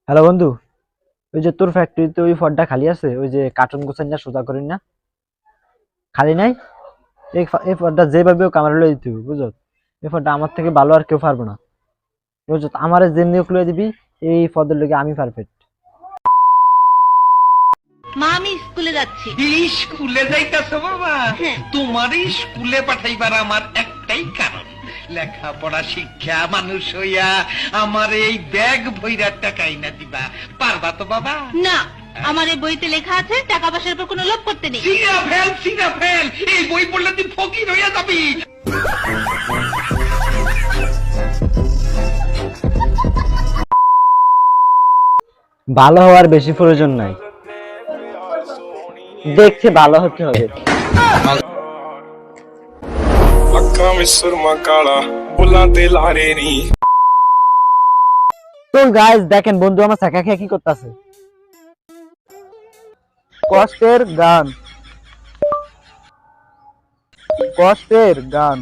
Hello বন্ধু, ওই যে তোর ফ্যাক্টরিতে ওই ফর্দটা খালি আছে, ওই যে কার্টন গোছান না সোজা করিন না, খালি নাই। এই ফর্দটা যেভাবে হোক আমার লই দিতে হবে, বুঝছো? এই ফর্দটা আমার থেকে ভালো আর কেউ পারবে না, বুঝছো? আমার যেমনি হোক লই দিবি, এই ফর্দের লগে আমি পারফেক্ট। মা আমি স্কুলে যাচ্ছি। স্কুলে যাইতাছো বাবা? তোমার স্কুলে পাঠাইবার আমার একটাই কারণ, লেখাপড়া শিক্ষা মানুষ হইয়া আমার এই ব্যাগ ভৈরার টাকা না দিবা পারবা তো বাবা? না, আমার এই বইতে লেখা আছে টাকা পয়সার উপর কোনো লোভ করতে নেই। সিনা ফেল, এই বই পড়লে তুই ফকির হইয়া যাবি। ভালো হওয়ার বেশি প্রয়োজন নাই, দেখতে ভালো হতে হবে। ਅੱਖਾਂ ਵਿੱਚ ਸੁਰਮਾ ਕਾਲਾ ਬੁੱਲਾਂ ਤੇ ਲਾਰੇ ਨੀ তো গাইস দেখেন, বন্ধু আমার ছাকা খেয়ে কি করতেছে। কষ্টের গান, কষ্টের গান,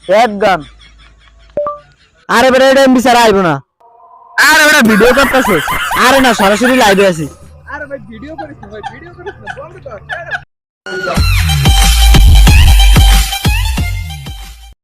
স্যাড গান। আরে বেটা, এটা এমবি ছাড়া আইবো না। আরে বেটা ভিডিও করতেছে। আরে না, সরাসরি লাইভে আছি। আরে ভাই ভিডিও করিস না, ভাই ভিডিও করিস না, বন্ধ কর।